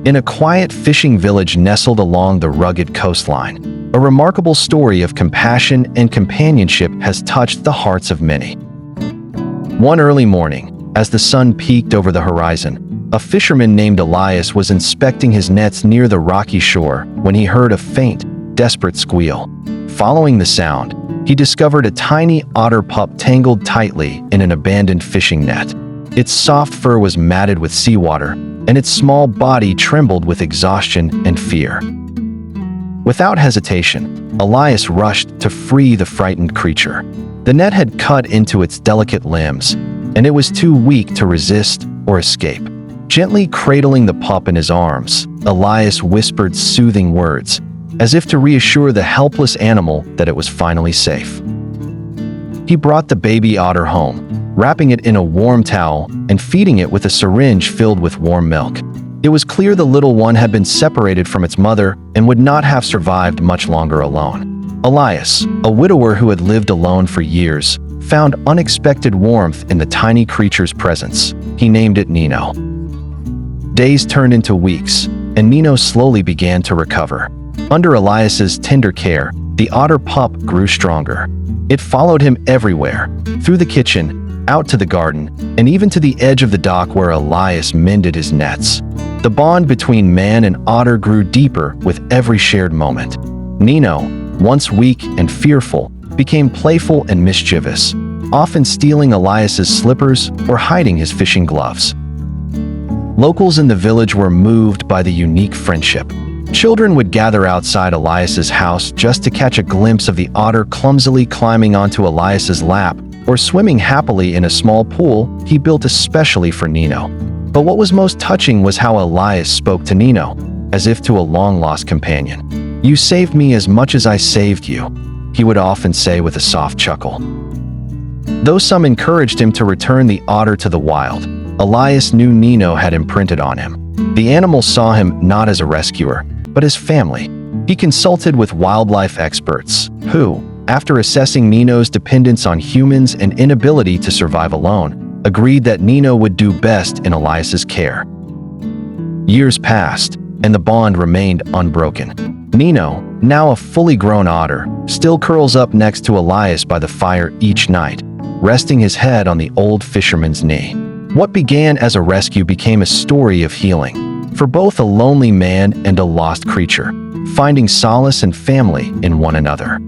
in a quiet fishing village nestled along the rugged coastline. A remarkable story of compassion and companionship has touched the hearts of many. One early morning, as the sun peeked over the horizon, a fisherman named Elias was inspecting his nets near the rocky shore when he heard a faint, desperate squeal. Following the sound, he discovered a tiny otter pup tangled tightly in an abandoned fishing net. Its soft fur was matted with seawater, and its small body trembled with exhaustion and fear. Without hesitation, Elias rushed to free the frightened creature. The net had cut into its delicate limbs, and it was too weak to resist or escape. Gently cradling the pup in his arms, Elias whispered soothing words, as if to reassure the helpless animal that it was finally safe. He brought the baby otter home, wrapping it in a warm towel and feeding it with a syringe filled with warm milk. It was clear the little one had been separated from its mother and would not have survived much longer alone. Elias, a widower who had lived alone for years, found unexpected warmth in the tiny creature's presence. He named it Nino. Days turned into weeks, and Nino slowly began to recover. Under Elias's tender care, the otter pup grew stronger. It followed him everywhere, through the kitchen, out to the garden, and even to the edge of the dock where Elias mended his nets. The bond between man and otter grew deeper with every shared moment. Nino, once weak and fearful, became playful and mischievous, often stealing Elias's slippers or hiding his fishing gloves. Locals in the village were moved by the unique friendship. Children would gather outside Elias's house just to catch a glimpse of the otter clumsily climbing onto Elias's lap or swimming happily in a small pool he built especially for Nino. But what was most touching was how Elias spoke to Nino, as if to a long-lost companion. "You saved me as much as I saved you," he would often say with a soft chuckle. Though some encouraged him to return the otter to the wild, Elias knew Nino had imprinted on him. The animal saw him not as a rescuer, but as family. He consulted with wildlife experts, who, after assessing Nino's dependence on humans and inability to survive alone, agreed that Nino would do best in Elias's care. Years passed, and the bond remained unbroken. Nino, now a fully grown otter, still curls up next to Elias by the fire each night, resting his head on the old fisherman's knee. What began as a rescue became a story of healing, for both a lonely man and a lost creature, finding solace and family in one another.